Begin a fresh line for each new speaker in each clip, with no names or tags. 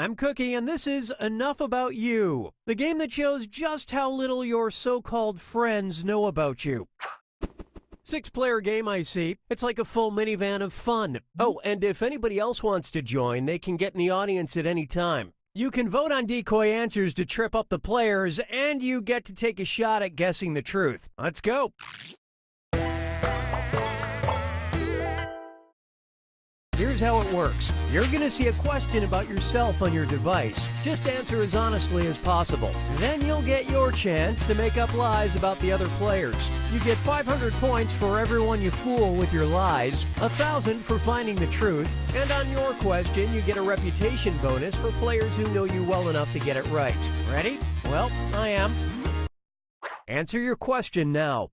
I'm Cookie, and this is Enough About You, the game that shows just how little your so-called friends know about you. 6-player game, I see. It's like a full minivan of fun. Oh, and if anybody else wants to join, they can get in the audience at any time. You can vote on decoy answers to trip up the players, and you get to take a shot at guessing the truth. Let's go. Here's how it works. You're going to see a question about yourself on your device. Just answer as honestly as possible. Then you'll get your chance to make up lies about the other players. You get 500 points for everyone you fool with your lies, 1,000 for finding the truth, and on your question, you get a reputation bonus for players who know you well enough to get it right. Ready? Well, I am. Answer your question now.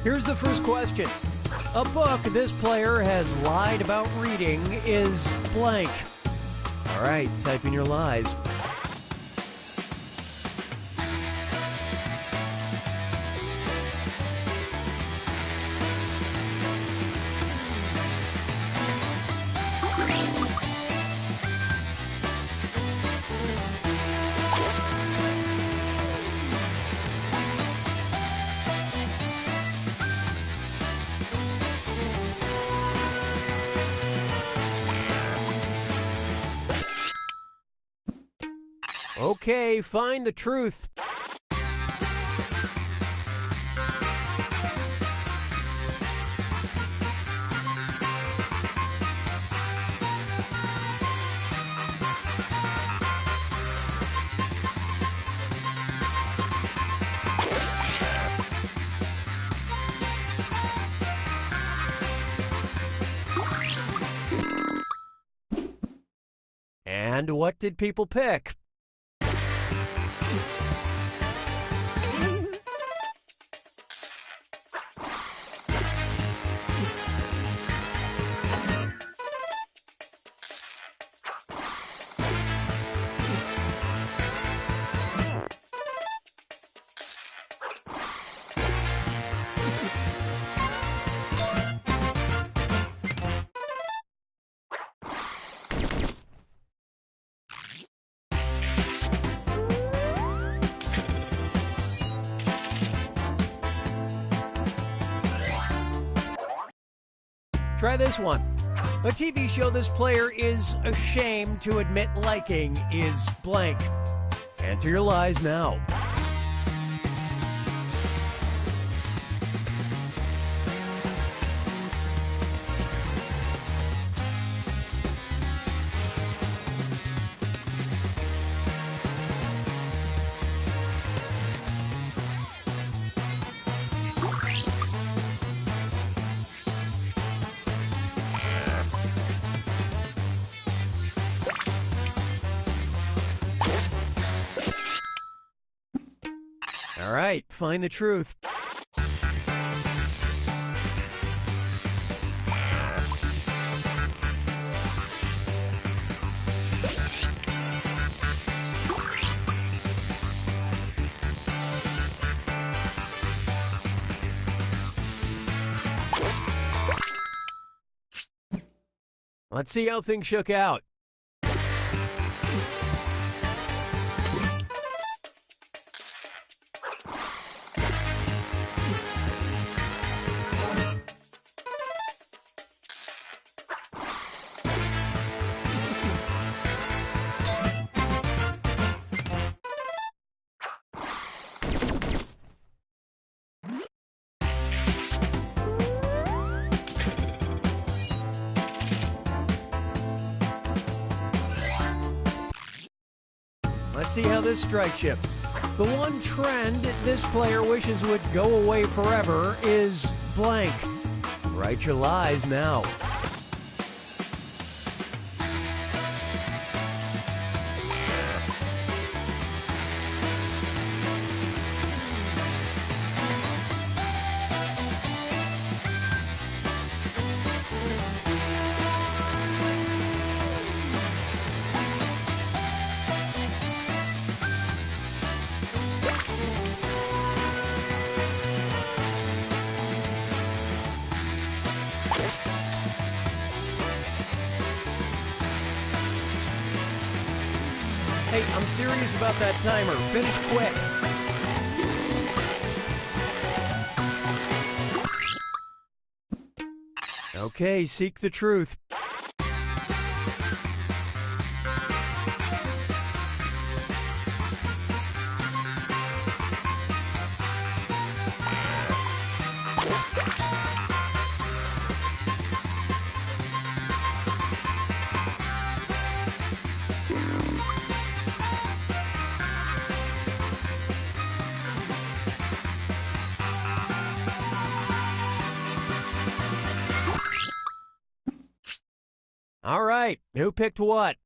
Here's the first question. A book this player has lied about reading is blank. All right, type in your lies. Okay, find the truth. And what did people pick? Try this one. A TV show this player is ashamed to admit liking is blank. Enter your lies now. All right, find the truth. Let's see how things shook out. Let's see how this strikes you. The one trend this player wishes would go away forever is blank. Write your lies now. Hey, I'm serious about that timer. Finish quick. Okay, seek the truth. All right, who picked what?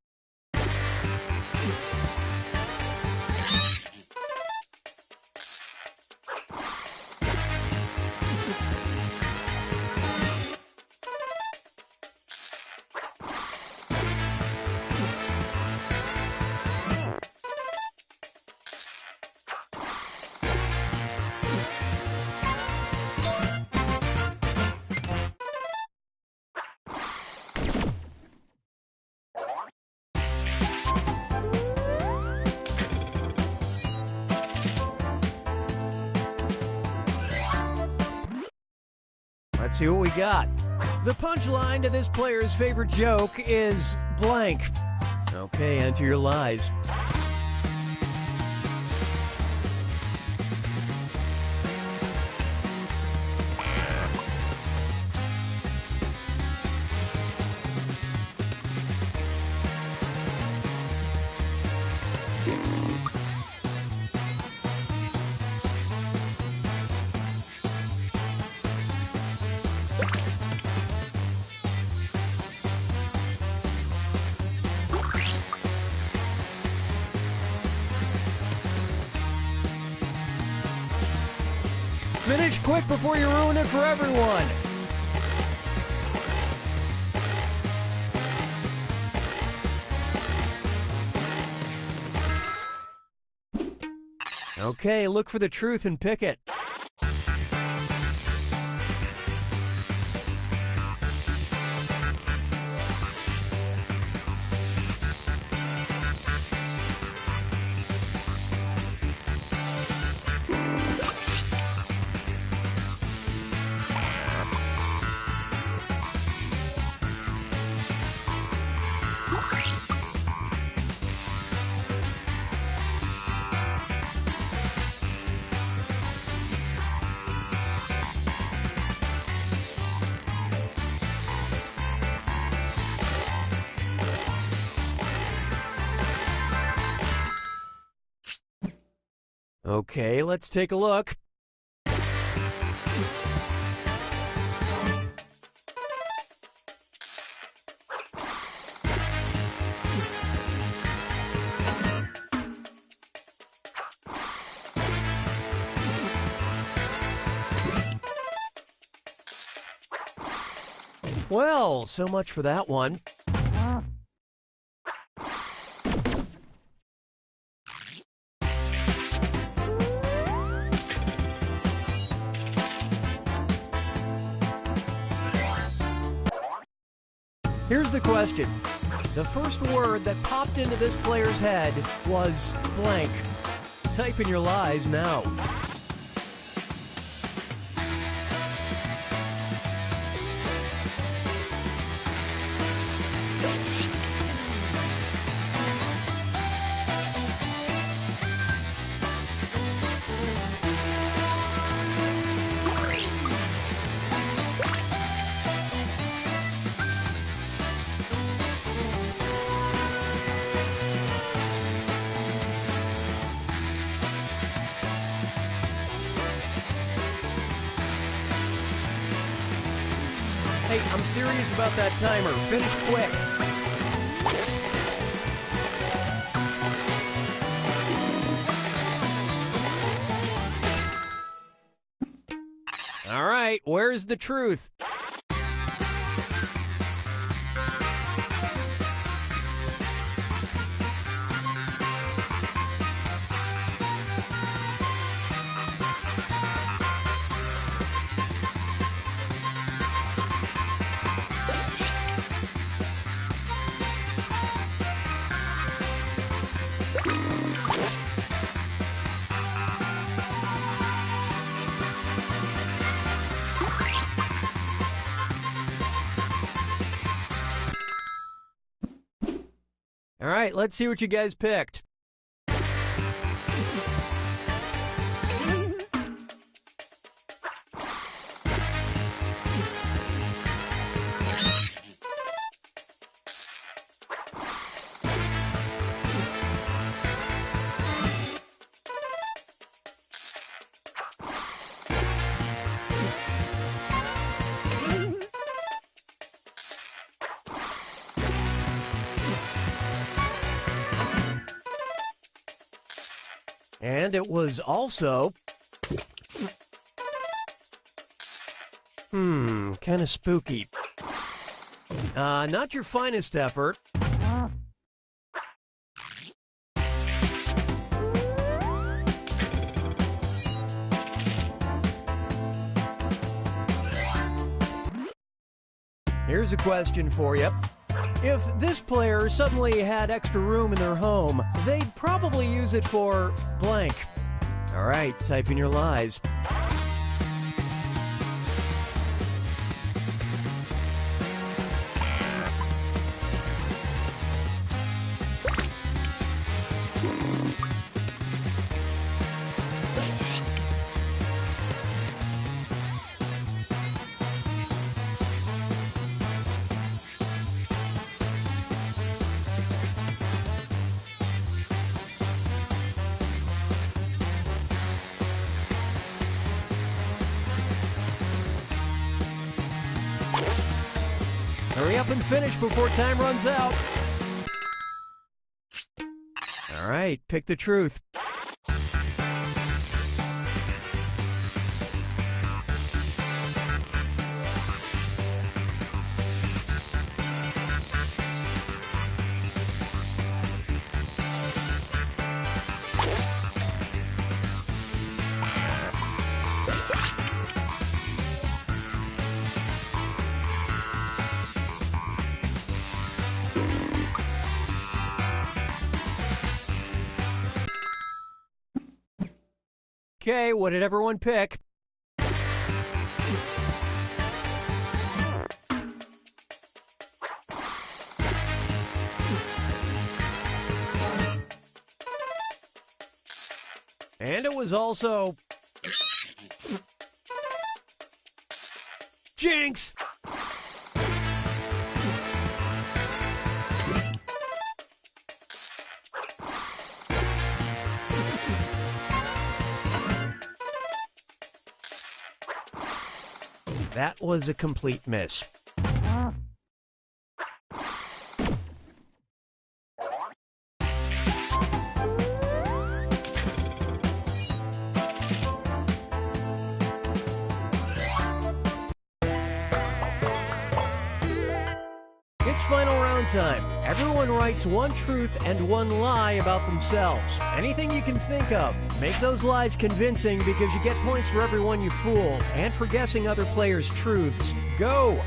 Let's see what we got. The punchline to this player's favorite joke is blank. Okay, enter your lies. Finish quick before you ruin it for everyone. Okay, look for the truth and pick it. Okay, let's take a look. Well, so much for that one. Here's the question. The first word that popped into this player's head was blank. Type in your lies now. Hey, I'm serious about that timer. Finish quick. All right, where's the truth? All right, let's see what you guys picked. And it was also... kind of spooky. Not your finest effort. Here's a question for you. If this player suddenly had extra room in their home, they'd probably use it for blank. All right, type in your lies. Hurry up and finish before time runs out. All right, pick the truth. Okay, what did everyone pick? And it was also... Jinx! That was a complete miss. It's final round time. Everyone writes one truth and one lie about themselves. Anything you can think of. Make those lies convincing because you get points for every one you fool and for guessing other players' truths. Go!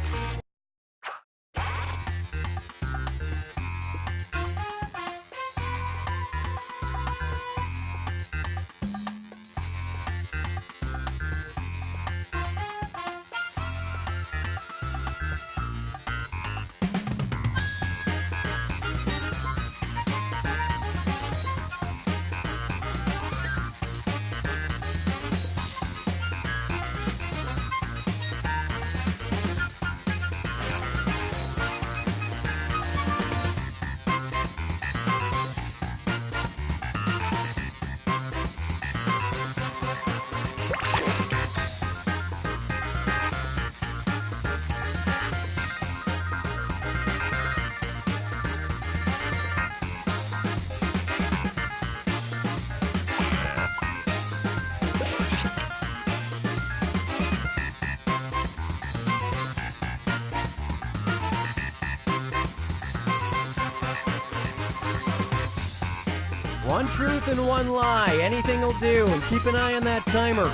One truth and one lie. Anything will do. And keep an eye on that timer.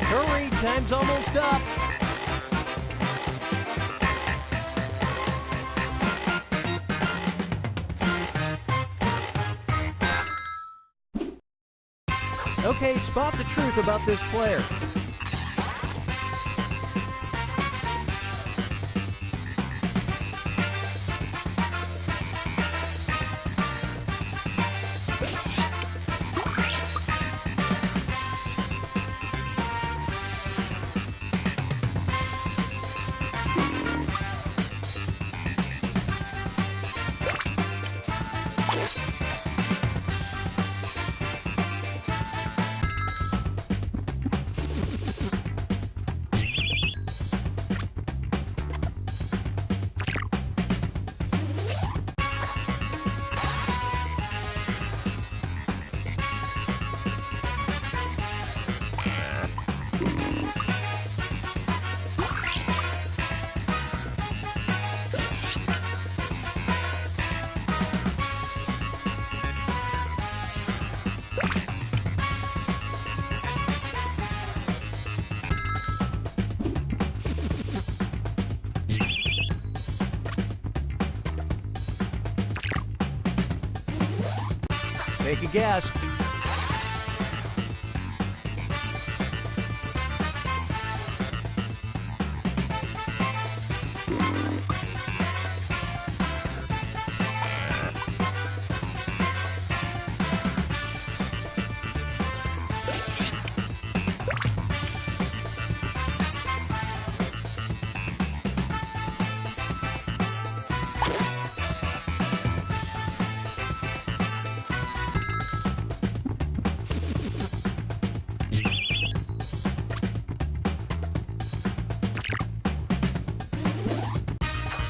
Hurry, time's almost up. Okay, spot the truth about this player. Take a guess.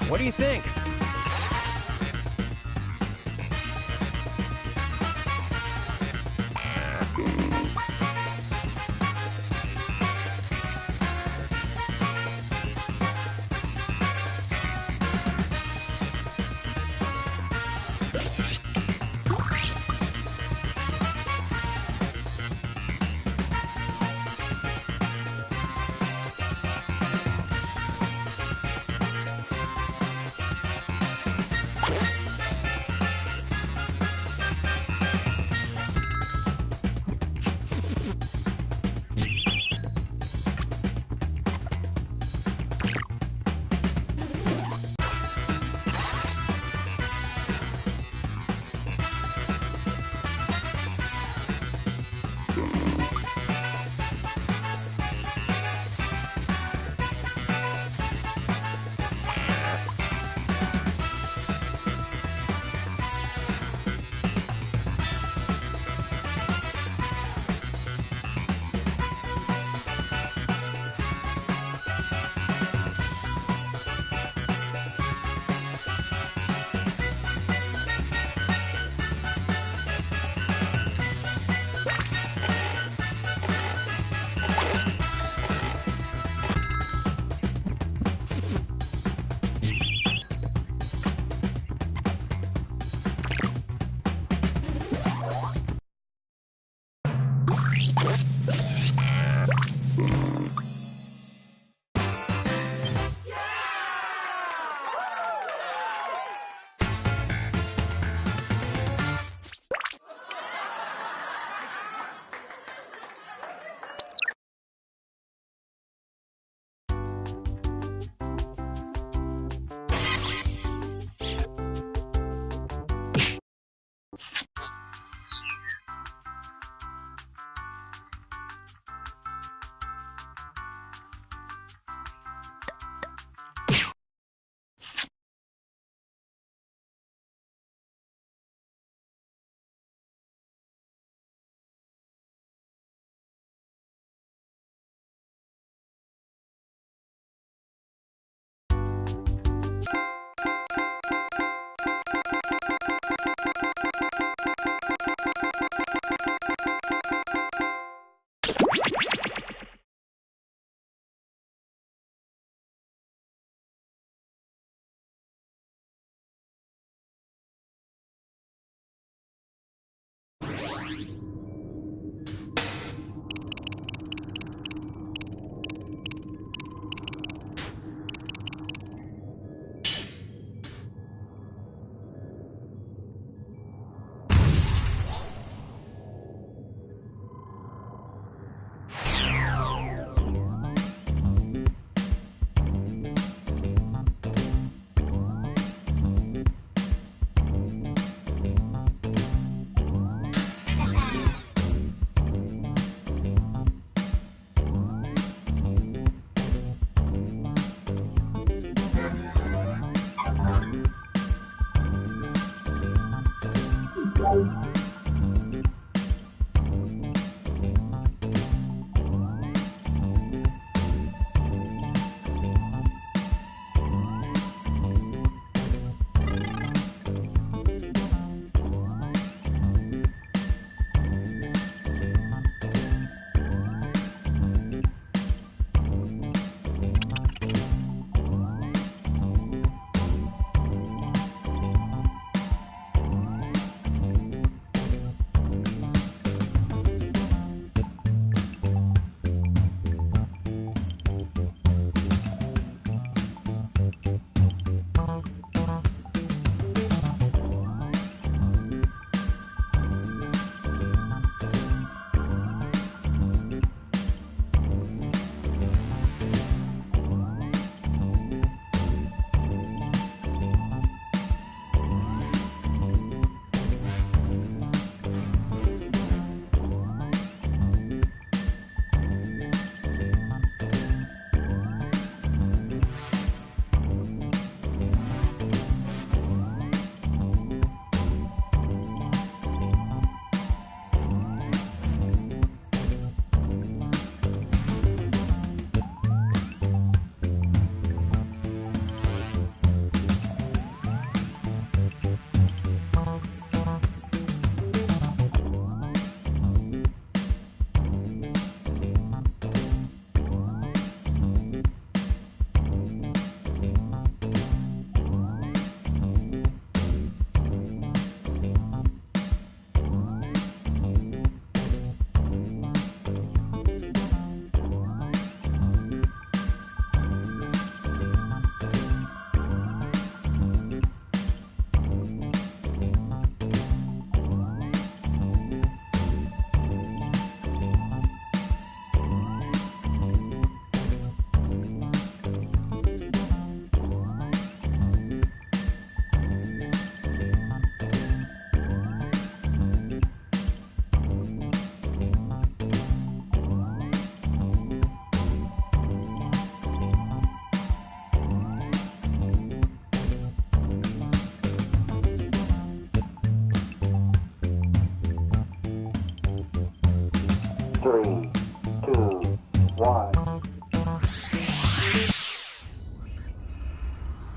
What do you think?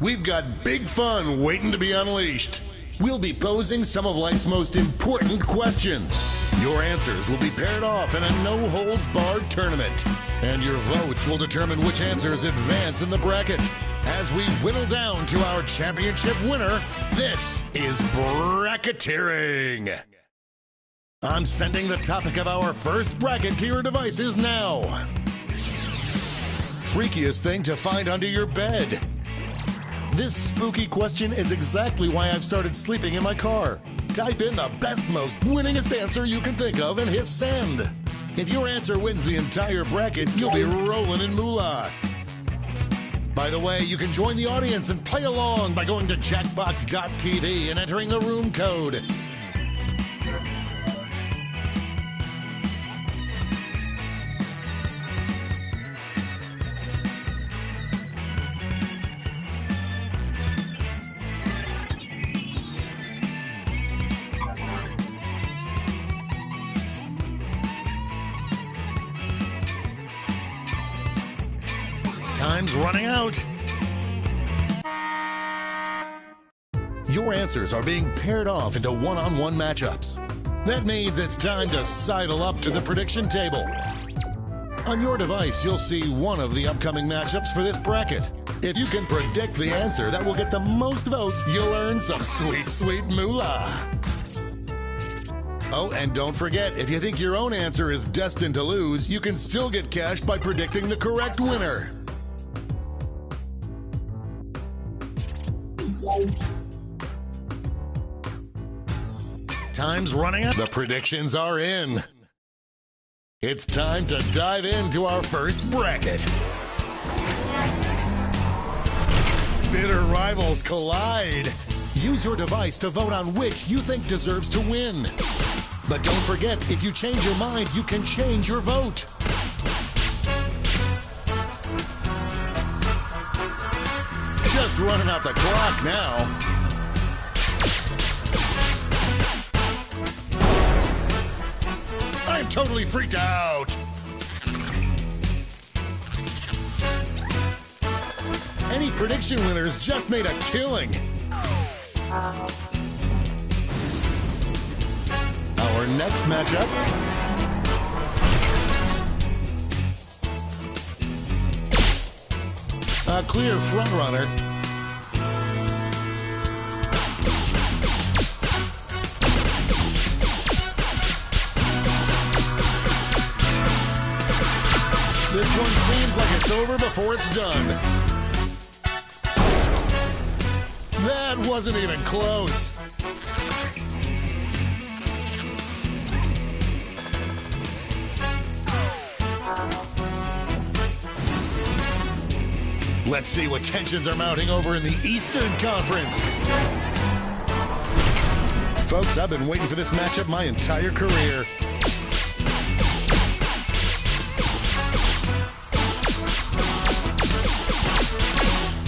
We've got big fun waiting to be unleashed. We'll be posing some of life's most important questions. Your answers will be paired off in a no-holds-barred tournament. And your votes will determine which answers advance in the bracket. As we whittle down to our championship winner, this is bracketeering. I'm sending the topic of our first bracket to your devices now. Freakiest thing to find under your bed. This spooky question is exactly why I've started sleeping in my car. Type in the best, most winningest answer you can think of and hit send. If your answer wins the entire bracket, you'll be rolling in moolah. By the way, you can join the audience and play along by going to jackbox.tv and entering the room code. Time's running out. Your answers are being paired off into one-on-one matchups. That means it's time to sidle up to the prediction table. On your device, you'll see one of the upcoming matchups for this bracket. If you can predict the answer that will get the most votes, you'll earn some sweet, sweet moolah. Oh, and don't forget, if you think your own answer is destined to lose, you can still get cash by predicting the correct winner. Time's running out. The predictions are in. It's time to dive into our first bracket. Bitter rivals collide. Use your device to vote on which you think deserves to win. But don't forget, if you change your mind, you can change your vote. Just running out the clock now. I'm totally freaked out. Any prediction winners just made a killing. Our next matchup. A clear frontrunner. This one seems like it's over before it's done. That wasn't even close. Let's see what tensions are mounting over in the Eastern Conference. Folks, I've been waiting for this matchup my entire career.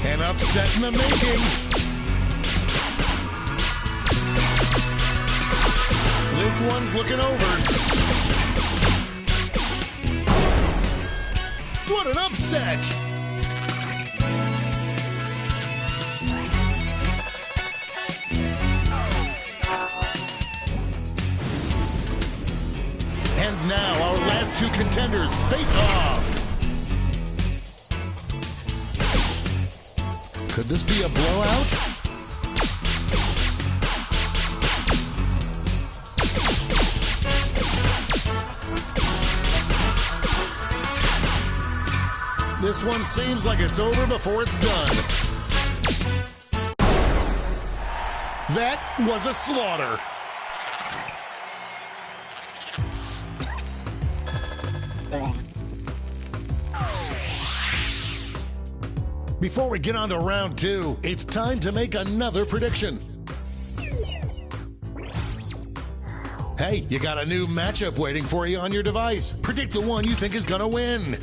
An upset in the making. This one's looking over. What an upset! And now our last two contenders face off. Could this be a blowout? This one seems like it's over before it's done. That was a slaughter. Before we get on to round two, it's time to make another prediction. Hey, you got a new matchup waiting for you on your device. Predict the one you think is gonna win.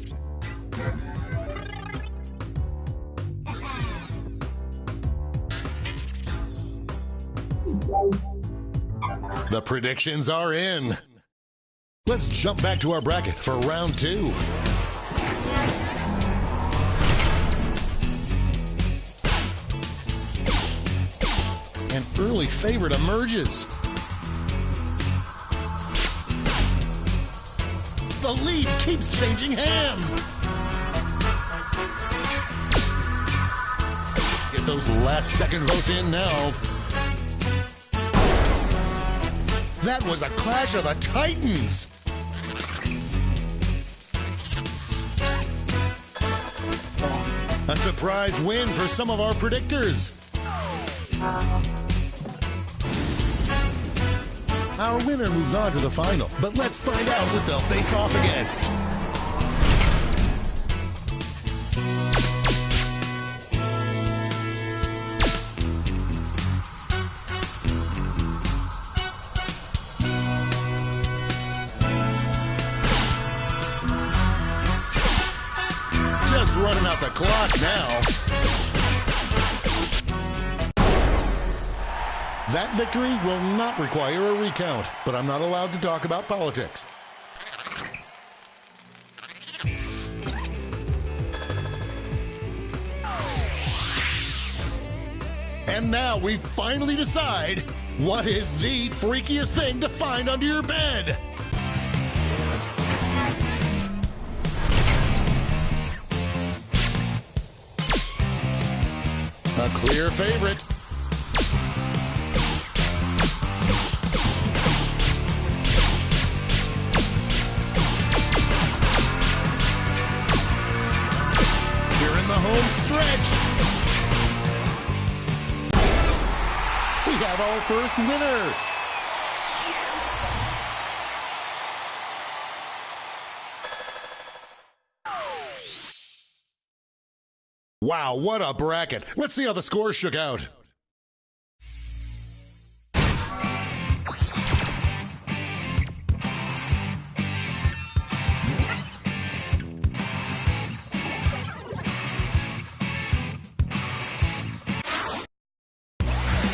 The predictions are in. Let's jump back to our bracket for round two. favorite emerges. The lead keeps changing hands. Get those last second votes in now. That was a clash of the Titans. A surprise win for some of our predictors. Our winner moves on to the final, but let's find out what they'll face off against. Just running out the clock now. That victory will not require a recount, but I'm not allowed to talk about politics. And now we finally decide what is the freakiest thing to find under your bed. A clear favorite. Home stretch. We have our first winner. Wow, what a bracket. Let's see how the scores shook out.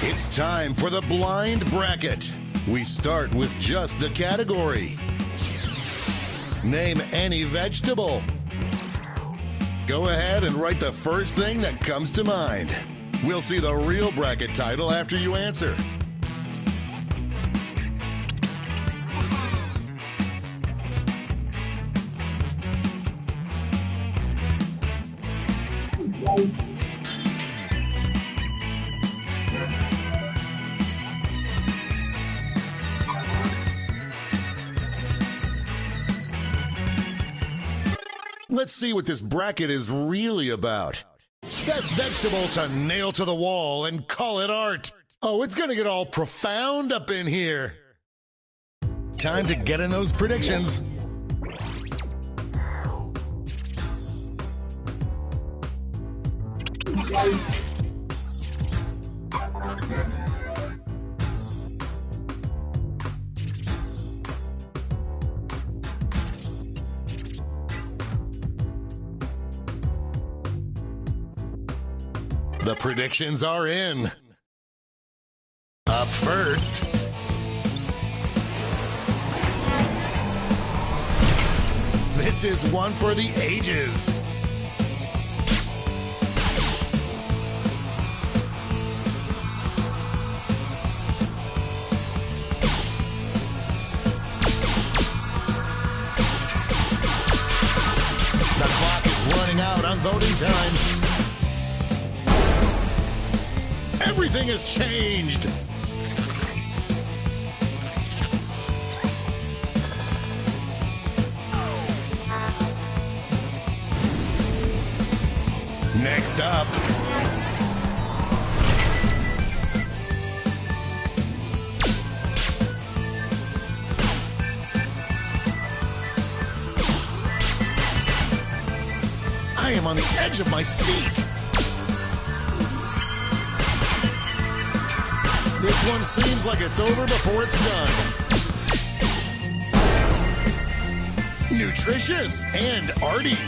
It's time for the blind bracket. We start with just the category. Name any vegetable. Go ahead and write the first thing that comes to mind. We'll see the real bracket title after you answer. Let's see what this bracket is really about. Best vegetable to nail to the wall and call it art. Oh, it's gonna get all profound up in here. Time to get in those predictions. The predictions are in. Up first. This is one for the ages. The clock is running out on voting time. Everything has changed. Next up. I am on the edge of my seat. This one seems like it's over before it's done. Nutritious and arty.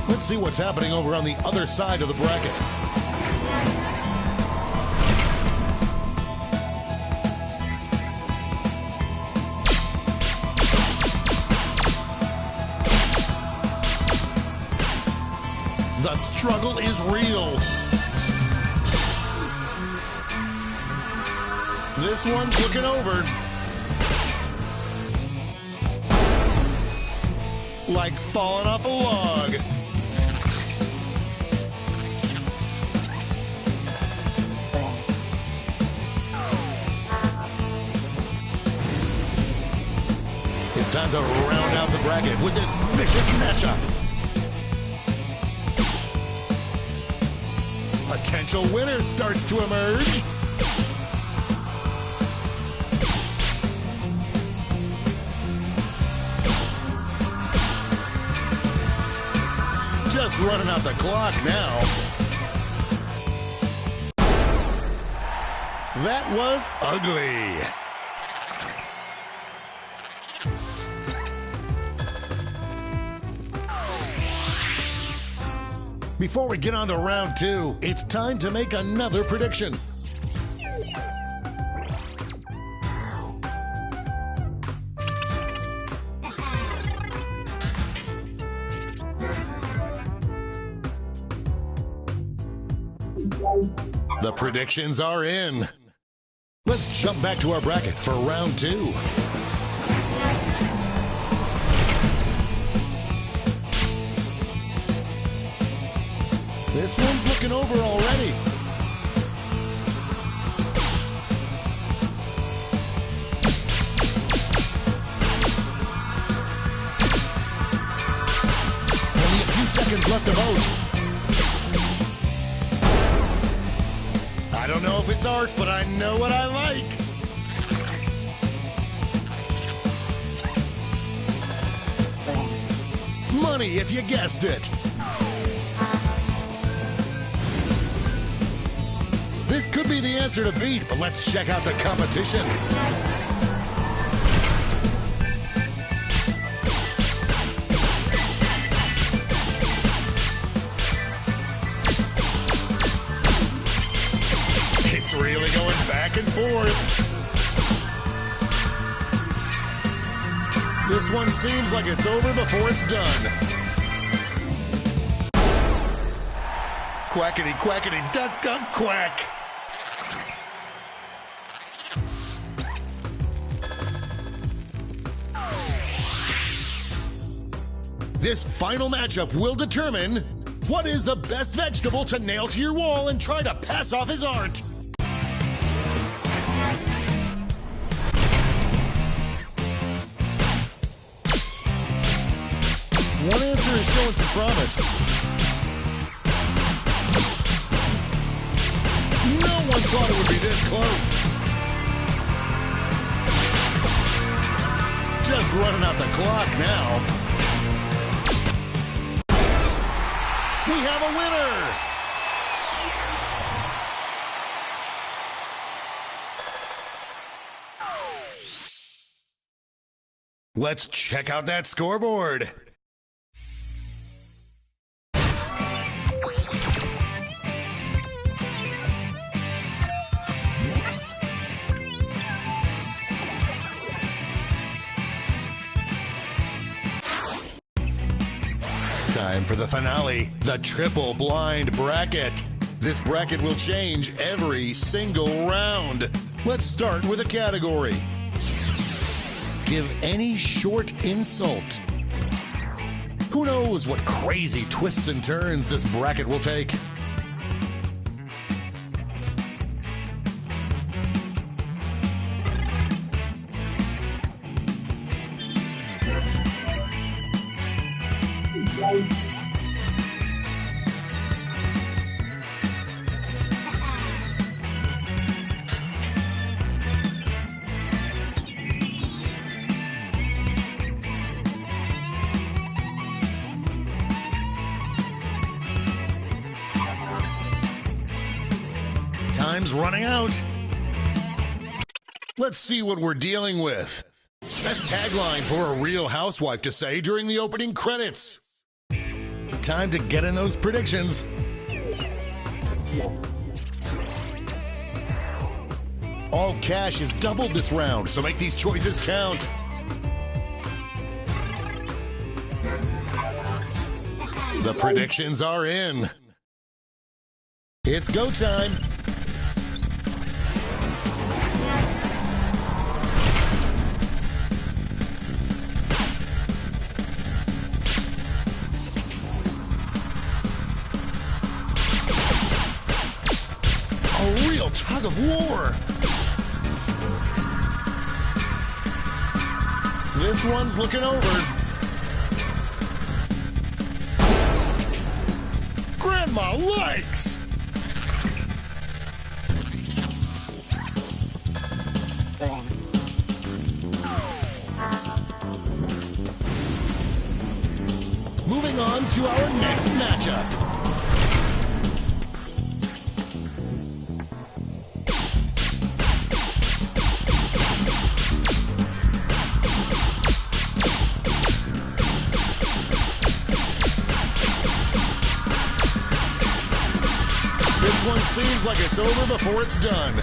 Let's see what's happening over on the other side of the bracket. struggle is real. This one's looking over. Like falling off a log. It's time to round out the bracket with this vicious matchup. Potential winner starts to emerge. Just running out the clock now. That was ugly. Before we get on to round two, it's time to make another prediction. The predictions are in. Let's jump back to our bracket for round two. This one's looking over already. Only a few seconds left to vote. I don't know if it's art, but I know what I like. Money, if you guessed it. This could be the answer to beat, but let's check out the competition. It's really going back and forth. This one seems like it's over before it's done. Quackity, quackity, duck, duck, quack. This final matchup will determine what is the best vegetable to nail to your wall and try to pass off as art. One answer is showing some promise. No one thought it would be this close. Just running out the clock now. We have a winner! Let's check out that scoreboard. Time for the finale, the triple blind bracket. This bracket will change every single round. Let's start with a category. Give any short insult. Who knows what crazy twists and turns this bracket will take? Time's running out. Let's see what we're dealing with. Best tagline for a real housewife to say during the opening credits. Time to get in those predictions. All cash is doubled this round, so make these choices count. The predictions are in. It's go time. A real tug of war. This one's looking over. Grandma likes. Moving on to our next matchup. This one seems like it's over before it's done.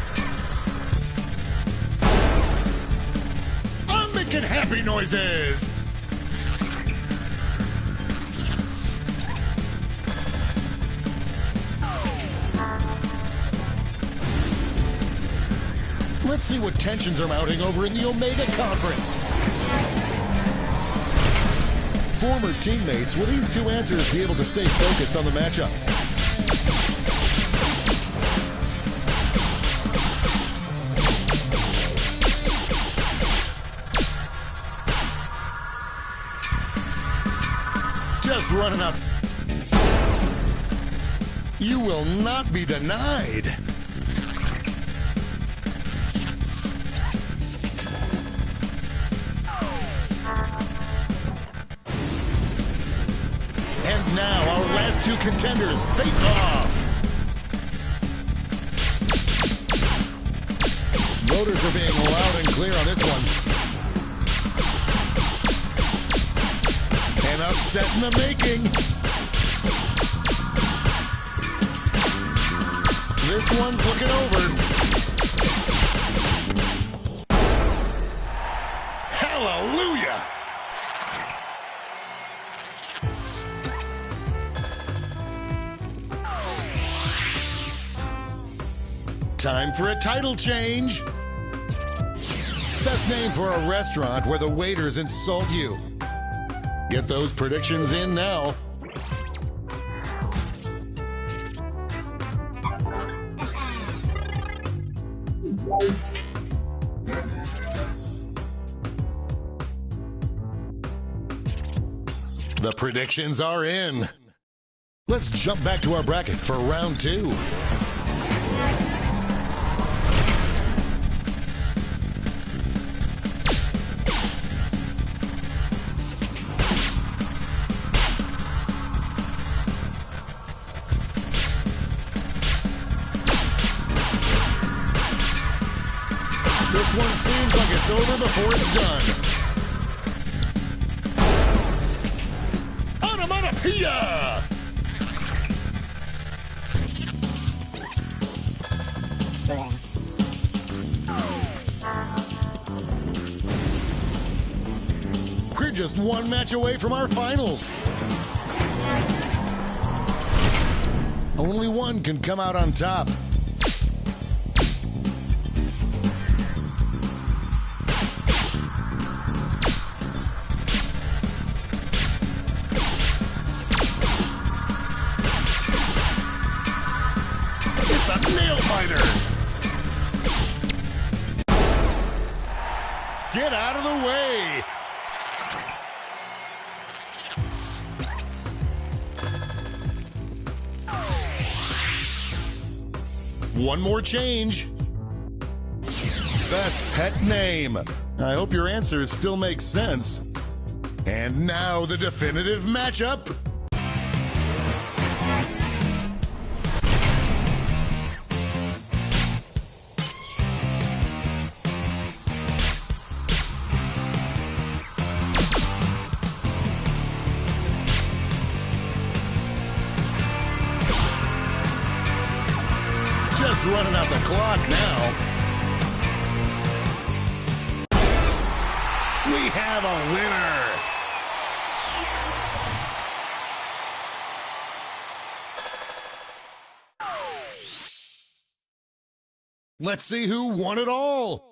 I'm making happy noises. Let's see what tensions are mounting over in the Omega Conference. Former teammates, will these two answers be able to stay focused on the matchup? Just running up. You will not be denied. And now our last two contenders face off. Voters are being loud and clear on this one. An upset in the making. This one's looking over. Hallelujah! Time for a title change. Best name for a restaurant where the waiters insult you. Get those predictions in now. The predictions are in. Let's jump back to our bracket for round two. This one seems like it's over before it's done. Onomatopoeia! We're just one match away from our finals. Only one can come out on top. It's a nail biter. Get out of the way. One more change. Best pet name. I hope your answers still make sense. And now the definitive matchup. Just running out the clock now. We have a winner. Let's see who won it all.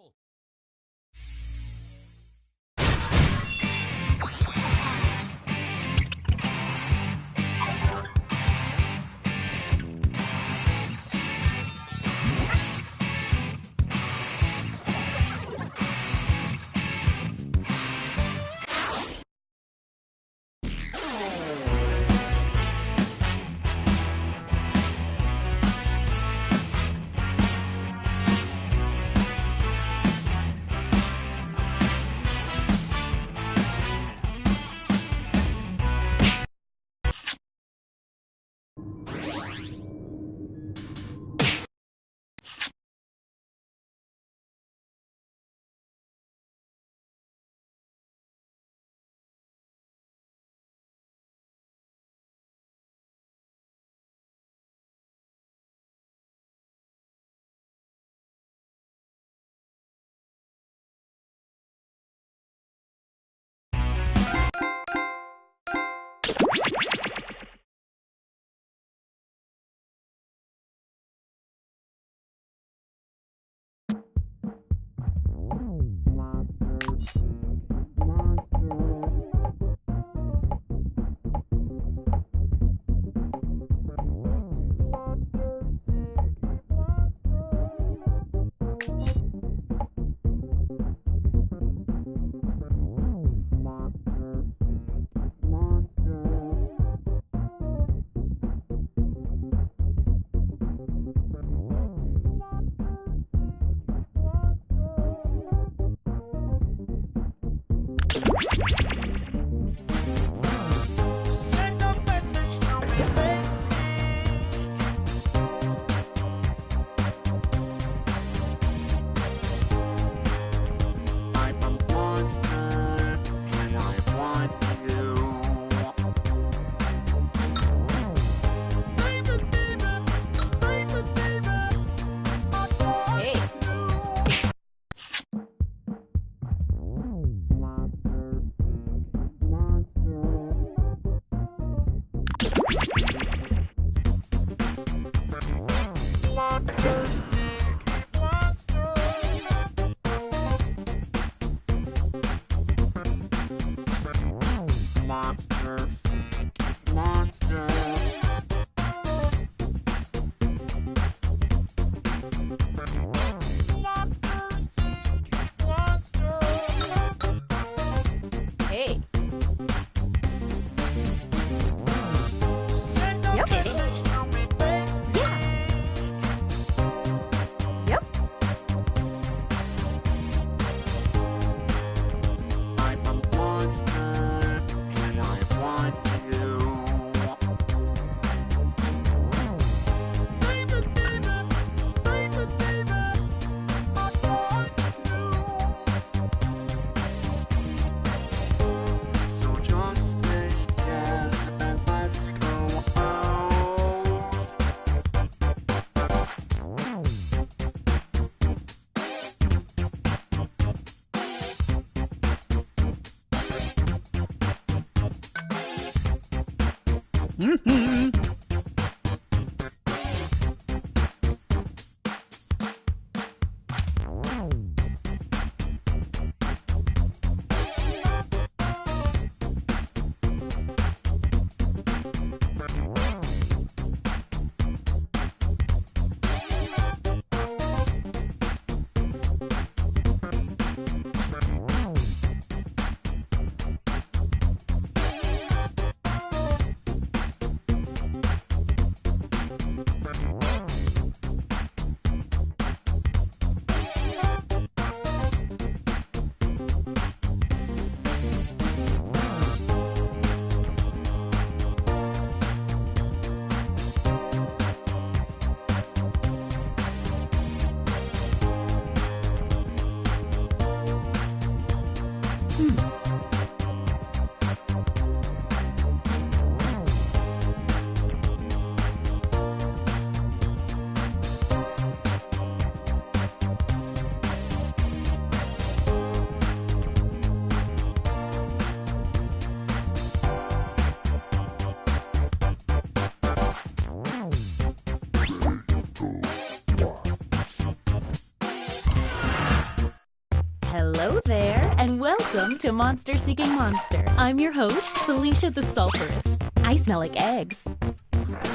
Hello there, and welcome to Monster Seeking Monster. I'm your host, Felicia the Sulphurous. I smell like eggs.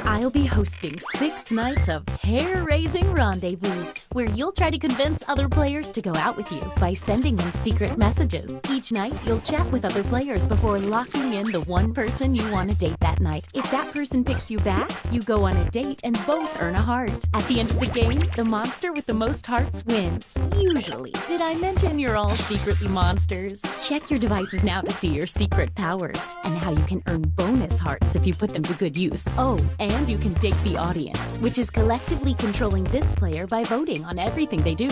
I'll be hosting 6 nights of hair-raising rendezvous, where you'll try to convince other players to go out with you by sending them secret messages. Each night, you'll chat with other players before locking in the one person you want to date that night. If that person picks you back, you go on a date and both earn a heart. At the end of the game, the monster with the most hearts wins. Usually. Did I mention you're all secretly monsters? Check your devices now to see your secret powers and how you can earn bonus hearts if you put them to good use. Oh, and you can date the audience, which is collectively controlling this player by voting on everything they do.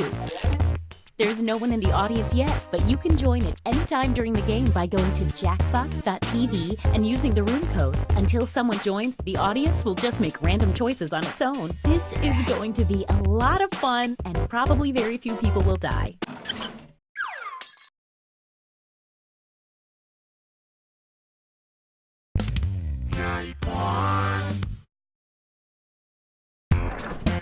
There's no one in the audience yet, but you can join at any time during the game by going to jackbox.tv and using the room code. Until someone joins, the audience will just make random choices on its own. This is going to be a lot of fun, and probably very few people will die.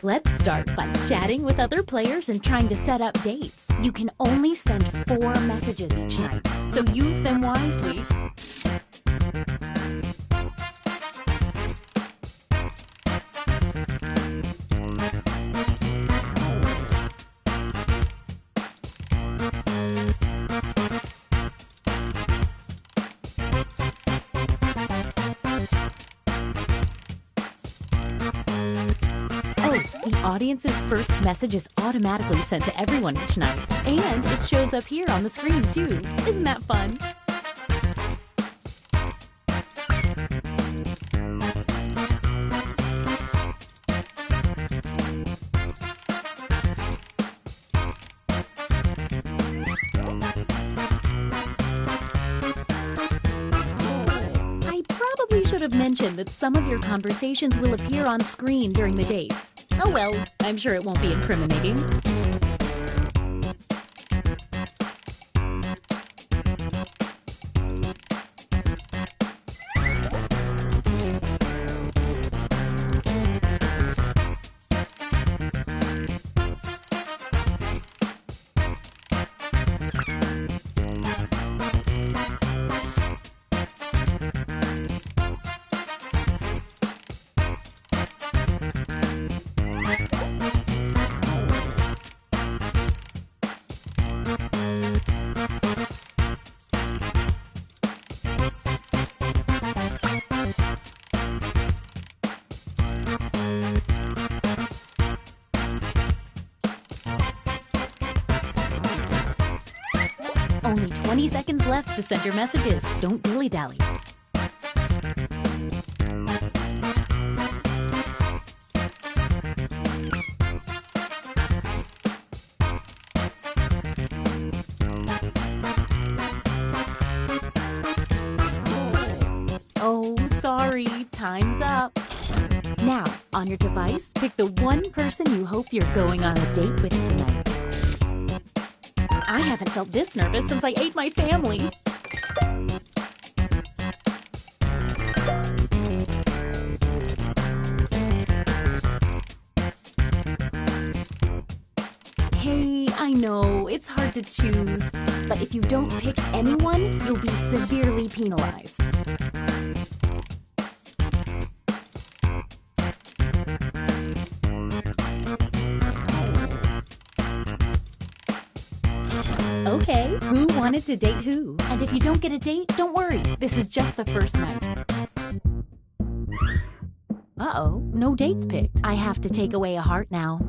Let's start by chatting with other players and trying to set up dates. You can only send 4 messages each night, so use them wisely. The audience's first message is automatically sent to everyone each night, and it shows up here on the screen too. Isn't that fun? I probably should have mentioned that some of your conversations will appear on screen during the dates. Oh well, I'm sure it won't be incriminating. Only 20 seconds left to send your messages. Don't dilly-dally. Oh, sorry. Time's up. Now, on your device, pick the one person you hope you're going on a date with tonight. I haven't felt this nervous since I ate my family. Hey, I know, it's hard to choose, but if you don't pick anyone, you'll be severely penalized. Okay, who wanted to date who? And if you don't get a date, don't worry. This is just the first night. Uh-oh, no dates picked. I have to take away a heart now.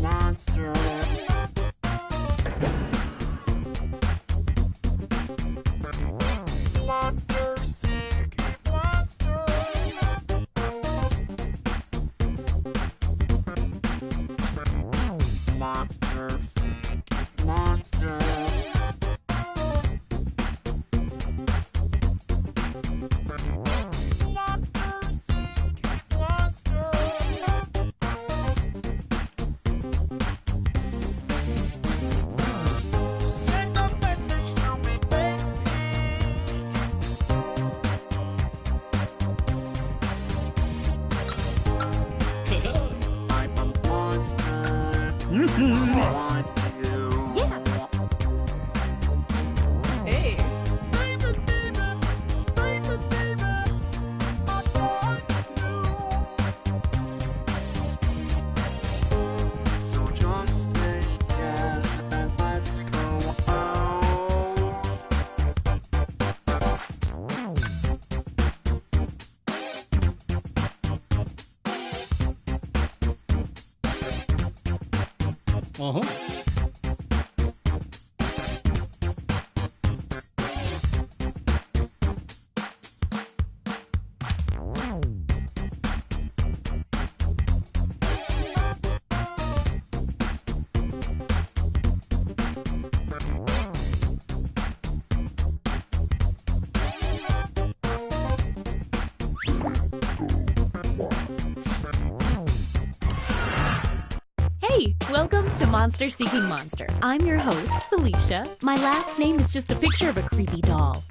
Monster. Monster seek monster. Monster seek monster. Monster seek monster.
Hey, welcome to Monster Seeking Monster. I'm your host, Felicia. My last name is just a picture of a creepy doll.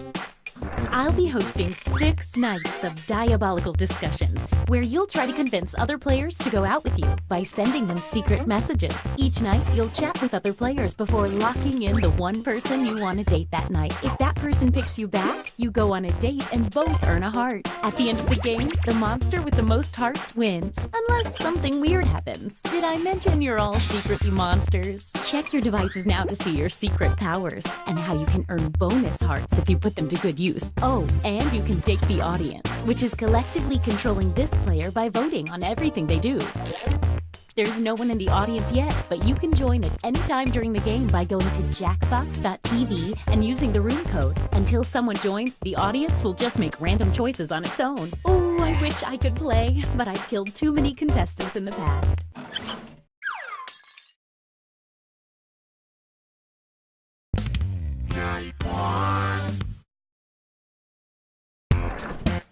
I'll be hosting 6 nights of diabolical discussions where you'll try to convince other players to go out with you by sending them secret messages. Each night, you'll chat with other players before locking in the one person you want to date that night. If that person picks you back, you go on a date and both earn a heart. At the end of the game, the monster with the most hearts wins, unless something weird happens. Did I mention you're all secretly monsters? Check your devices now to see your secret powers and how you can earn bonus hearts if you put them to good use. Oh, and you can date the audience, which is collectively controlling this player by voting on everything they do. There's no one in the audience yet, but you can join at any time during the game by going to jackbox.tv and using the room code. Until someone joins, the audience will just make random choices on its own. Oh, I wish I could play, but I've killed too many contestants in the past.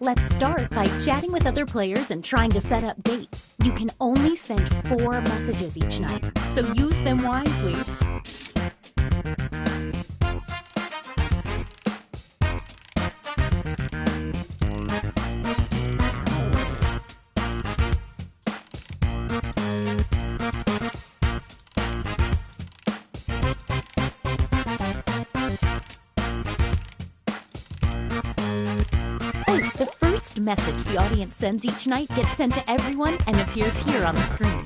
Let's start by chatting with other players and trying to set up dates. You can only send 4 messages each night, so use them wisely. The first message the audience sends each night gets sent to everyone and appears here on the screen.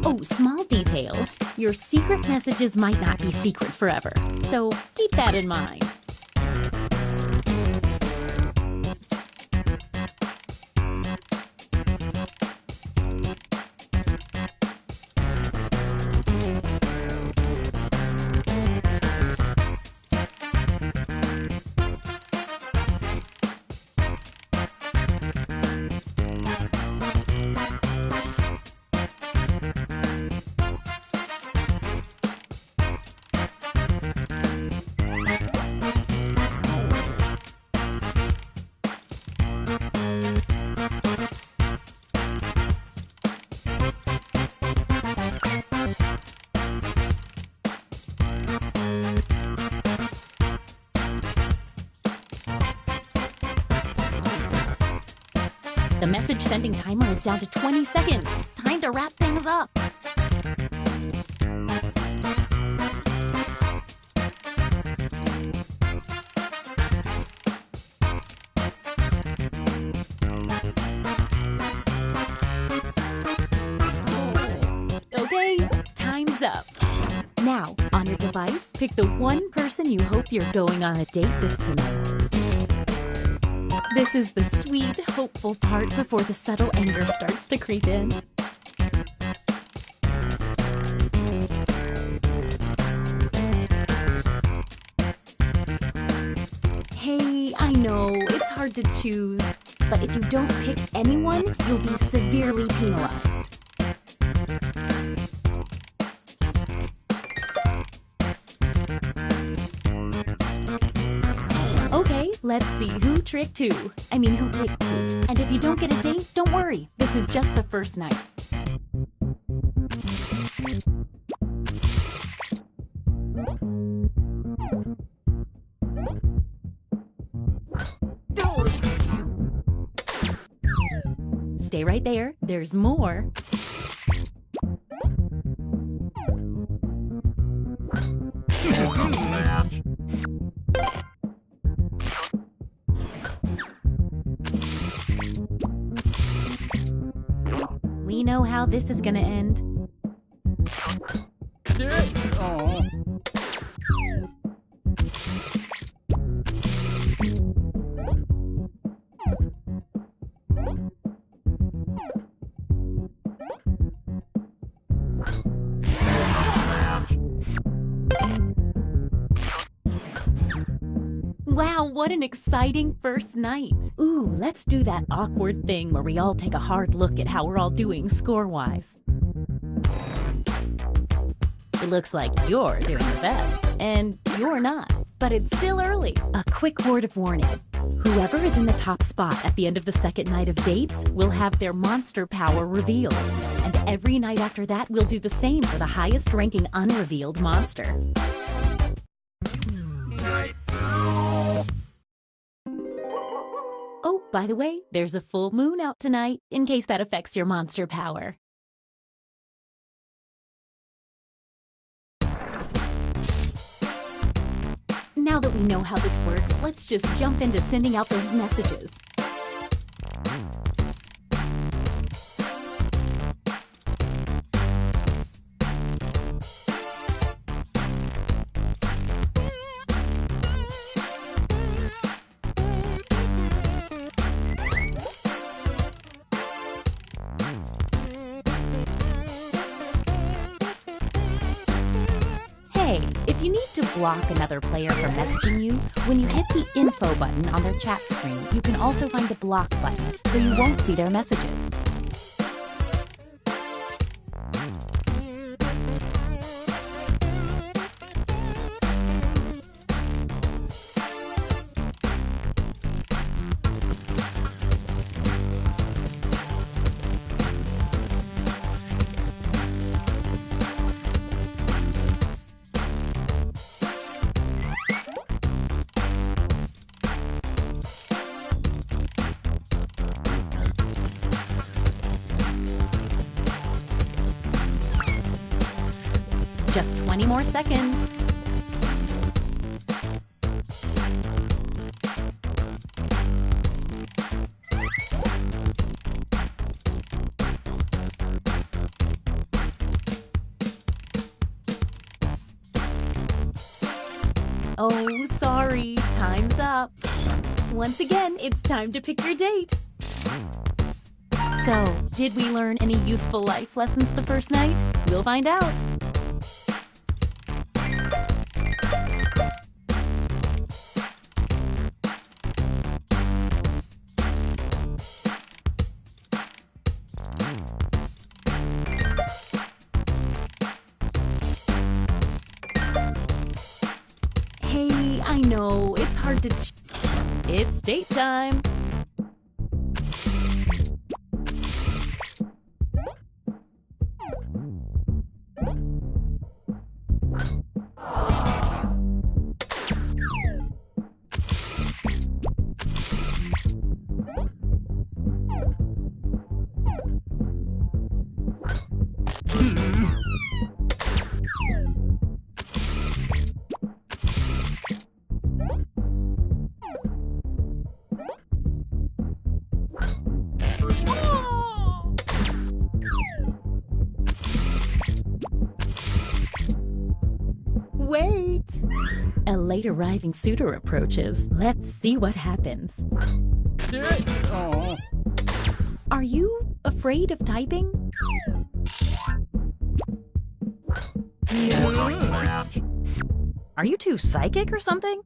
Oh, small detail. Your secret messages might not be secret forever, so keep that in mind. The message sending timer is down to 20 seconds. Time to wrap things up. Okay, time's up. Now, on your device, pick the one person you hope you're going on a date with tonight. This is the sweet, hopeful part before the subtle anger starts to creep in. Hey, I know, it's hard to choose, but if you don't pick anyone, you'll be severely penalized. Okay, let's see who tricked who. Who picked who. And if you don't get a date, don't worry. This is just the first night. Stay right there. There's more. know how this is gonna end? Wow, what an exciting first night. Ooh, let's do that awkward thing where we all take a hard look at how we're all doing score-wise. It looks like you're doing the best, and you're not. But it's still early. A quick word of warning. Whoever is in the top spot at the end of the second night of dates will have their monster power revealed. And every night after that, we'll do the same for the highest ranking unrevealed monster. Oh, by the way, there's a full moon out tonight, in case that affects your monster power. Now that we know how this works, let's just jump into sending out those messages. Hey, if you need to block another player from messaging you, when you hit the info button on their chat screen, you can also find the block button, so you won't see their messages. Just 20 more seconds. Oh, sorry, time's up. Once again, it's time to pick your date. So, did we learn any useful life lessons the first night? We'll find out. Hey, I know, it's hard to It's date time. Wait! A late arriving suitor approaches. Let's see what happens. Are you afraid of typing? Are you too psychic or something?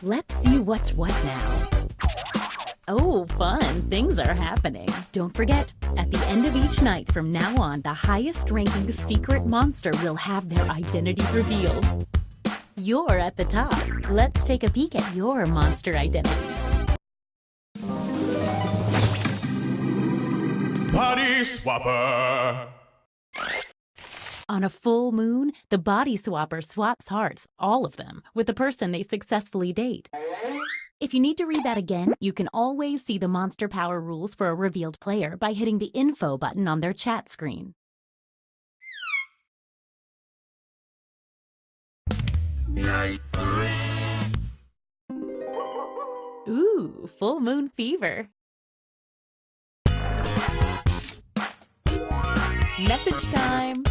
Let's see what's what now. Oh, fun. Things are happening. Don't forget, at the end of each night from now on, the highest ranking secret monster will have their identity revealed. You're at the top. Let's take a peek at your monster identity.
Body Swapper!
On a full moon, the body swapper swaps hearts, all of them, with the person they successfully date. If you need to read that again, you can always see the monster power rules for a revealed player by hitting the info button on their chat screen. Ooh, full moon fever. Message time.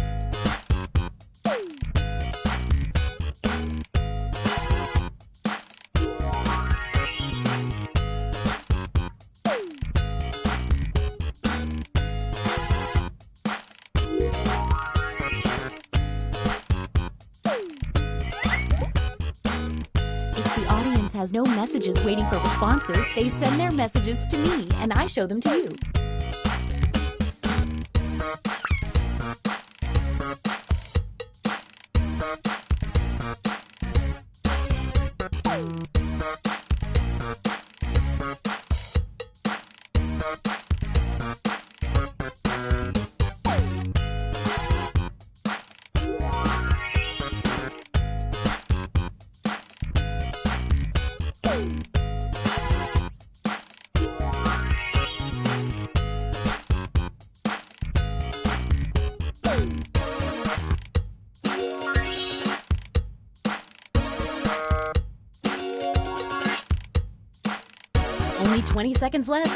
If the audience has no messages waiting for responses, they send their messages to me, and I show them to you. Only 20 seconds left.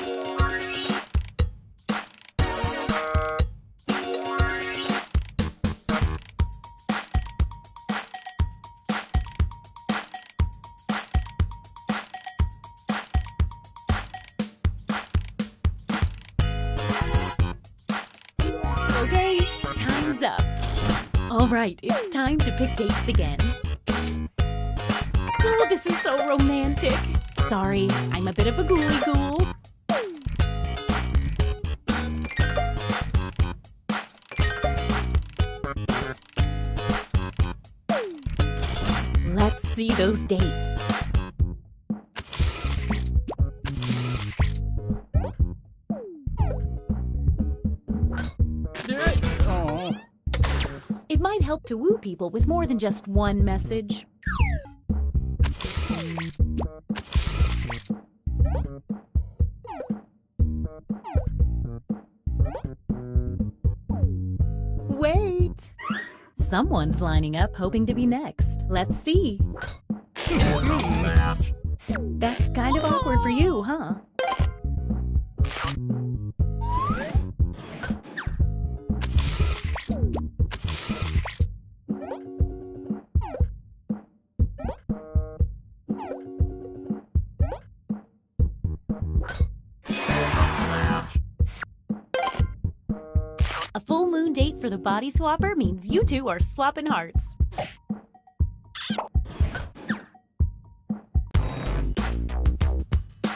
Okay, time's up. All right, it's time to pick dates again. Oh, this is so romantic. Sorry, I'm a bit of a ghoulie ghoul. Let's see those dates. It might help to woo people with more than just one message. Wait! Someone's lining up, hoping to be next. Let's see. That's kind of awkward for you, huh? A full moon date for the body swapper means you two are swapping hearts.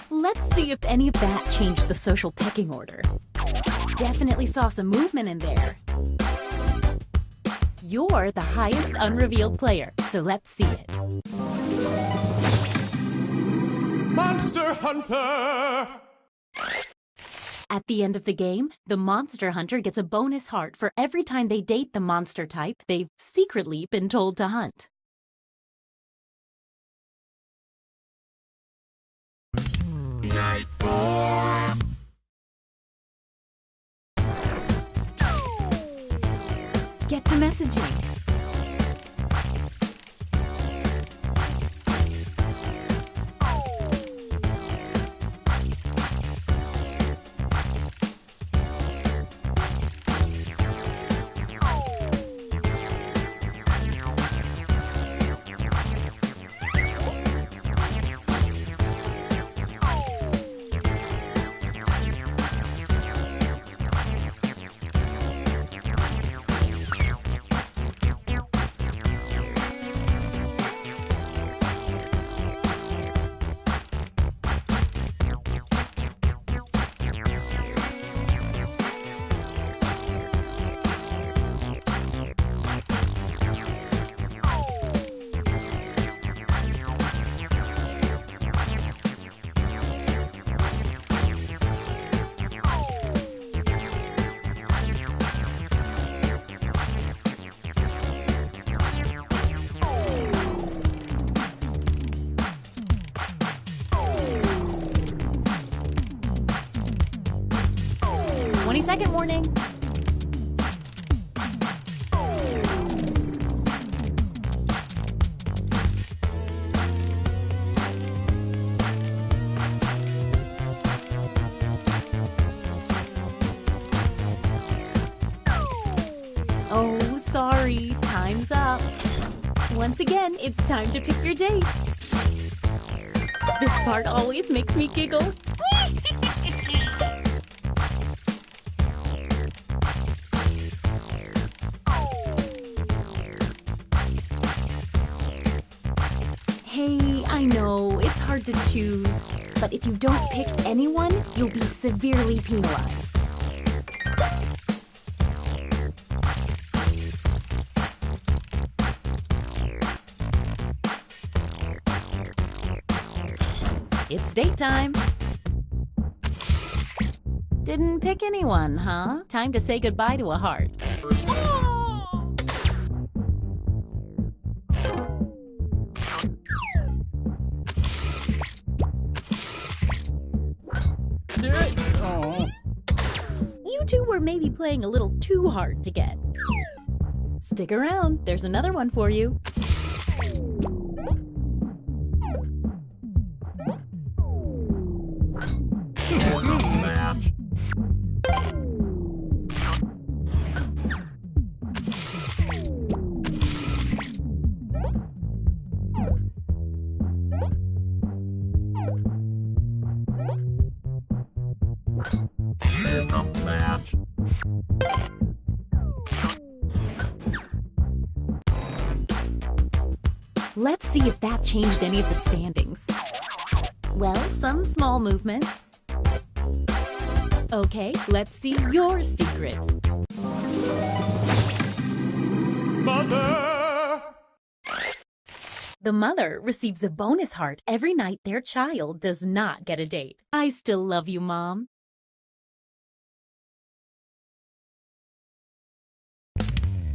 Let's see if any of that changed the social pecking order. Definitely saw some movement in there. You're the highest unrevealed player, so let's see it.
Monster Hunter!
At the end of the game, the monster hunter gets a bonus heart for every time they date the monster type they've secretly been told to hunt. Get to messaging. Oh, sorry. Time's up. Once again, it's time to pick your date. This part always makes me giggle. Hey, I know, it's hard to choose, but if you don't pick anyone, you'll be severely penalized. It's date time. Didn't pick anyone, huh? Time to say goodbye to a heart. You two were maybe playing a little too hard to get. Stick around, there's another one for you. Let's see if that changed any of the standings. Well, some small movement. Okay, let's see your secret.
Mother!
The mother receives a bonus heart every night their child does not get a date. I still love you, Mom.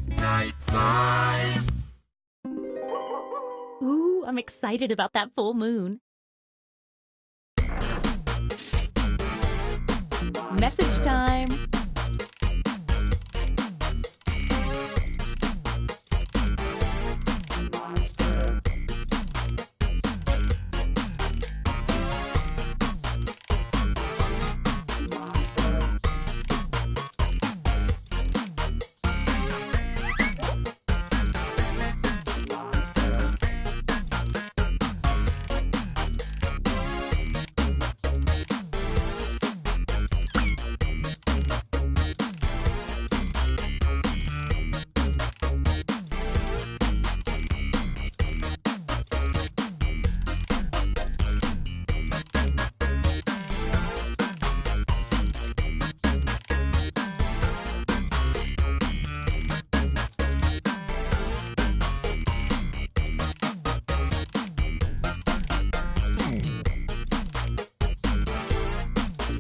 Night 5.
Ooh, I'm excited about that full moon. Message time.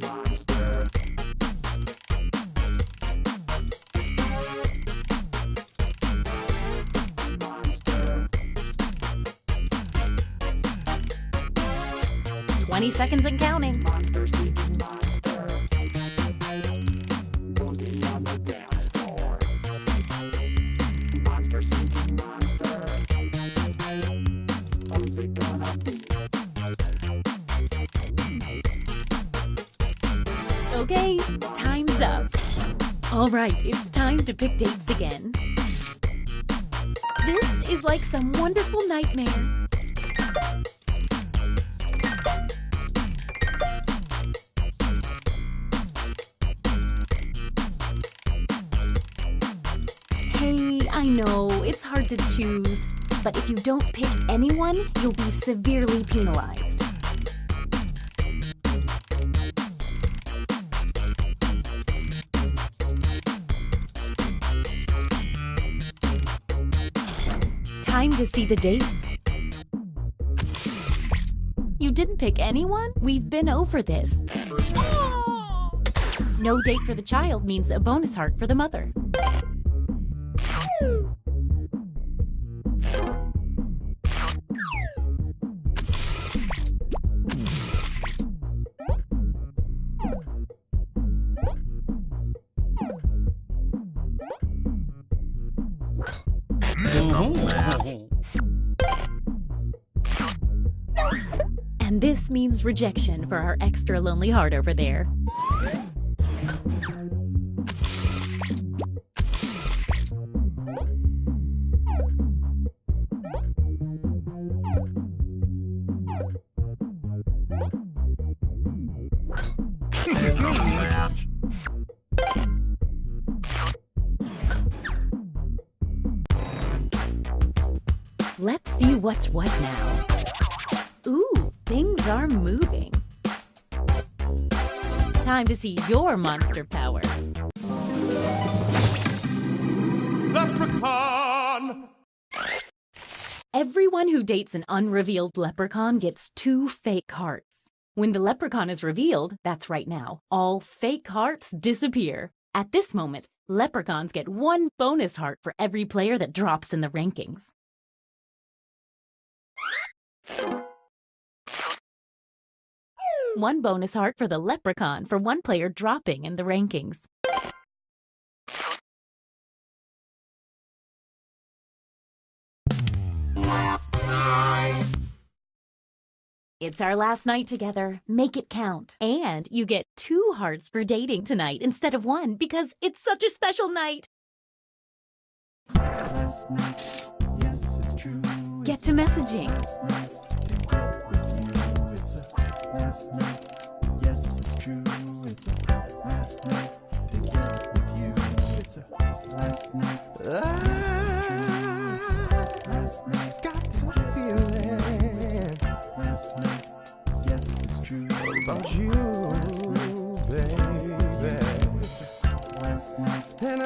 Monster.
20 seconds and counting.
Monster seeking monster. Boogie on the dance floor. Monster seeking monster. Who's it gonna be?
Okay, time's up. All right, it's time to pick dates again. This is like some wonderful nightmare. Hey, I know, it's hard to choose, but if you don't pick anyone, you'll be severely penalized. Time to see the dates. You didn't pick anyone? We've been over this. No date for the child means a bonus heart for the mother. And this means rejection for our extra lonely heart over there. Let's see what's what now. Ooh, things are moving. Time to see your monster power.
Leprechaun!
Everyone who dates an unrevealed leprechaun gets 2 fake hearts. When the leprechaun is revealed, that's right now, all fake hearts disappear. At this moment, leprechauns get 1 bonus heart for every player that drops in the rankings. One bonus heart for the leprechaun for 1 player dropping in the rankings. It's our last night together. Make it count. And you get 2 hearts for dating tonight instead of 1 because it's such a special night.
Last night, yes, it's true.
Get to messaging.
Last night, to get with you. It's a last night, yes, it's true. It's a last night, to get with you. It's a last night. Last night, got to feel it. Last night, yes, it's true. About you, baby. Last night, and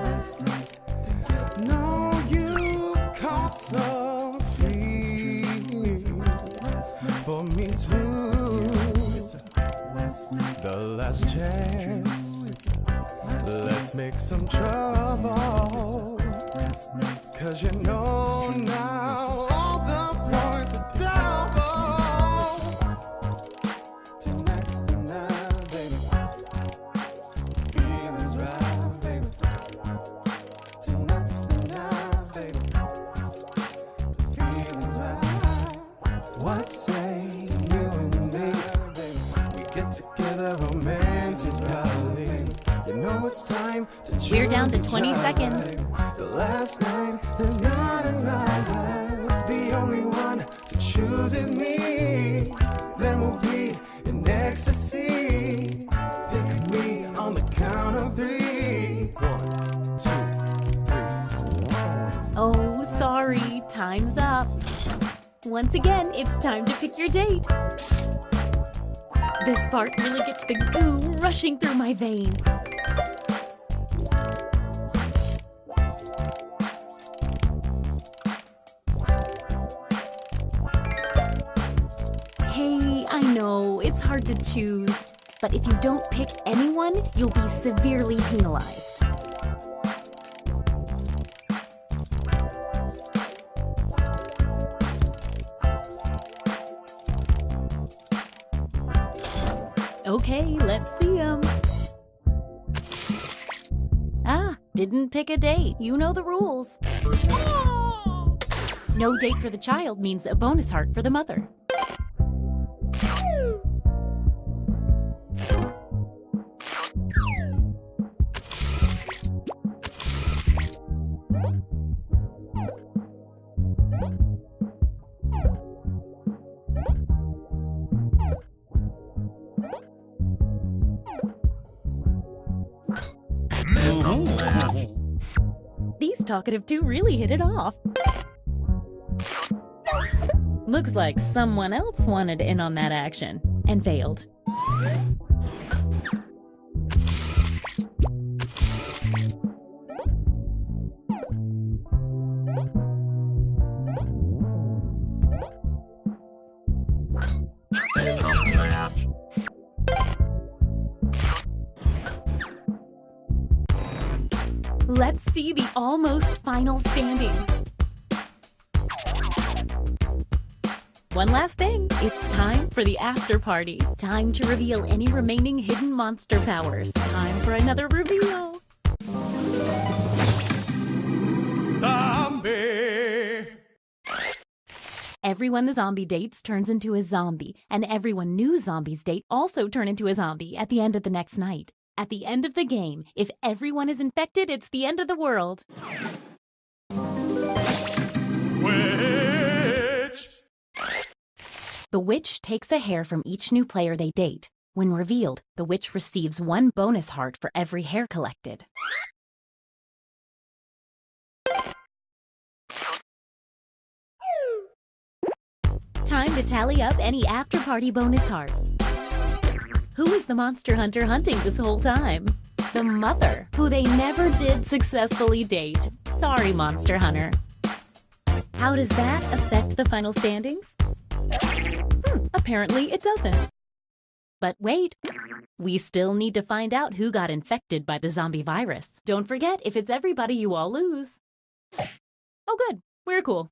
last night, know you caught some feelings for me too. The last chance, let's make some trouble. 'Cause you know now all the points are double. Tonight's the night, baby. Feelings right, baby. Tonight's the night, baby. Feelings right. What say you and me? We get together romantically. You know it's time to choose.
We're down to 20 seconds.
The last night, there's not another. The only one to choose is me. Then we'll be in ecstasy. Pick me on the count of 3. 1, 2, 3.
Oh, sorry. Time's up. Once again, it's time to pick your date. This part really gets the goo rushing through my veins. Hey, I know, it's hard to choose, but if you don't pick anyone, you'll be severely penalized. Okay, let's see 'em. Ah, didn't pick a date. You know the rules. No date for the child means a bonus heart for the mother. These talkative two really hit it off. Looks like someone else wanted in on that action and failed. Let's see the almost final standings. One last thing, it's time for the after party. Time to reveal any remaining hidden monster powers. Time for another reveal.
Zombie!
Everyone the zombie dates turns into a zombie, and everyone new zombies date also turn into a zombie at the end of the next night. At the end of the game, if everyone is infected, it's the end of the world.
Witch!
The witch takes a hair from each new player they date. When revealed, the witch receives 1 bonus heart for every hair collected. time to tally up any after-party bonus hearts. Who is the monster hunter hunting this whole time? The mother, who they never did successfully date. Sorry, Monster Hunter. How does that affect the final standings? Apparently it doesn't. But wait, we still need to find out who got infected by the zombie virus. Don't forget, if it's everybody, you all lose. Oh good, we're cool.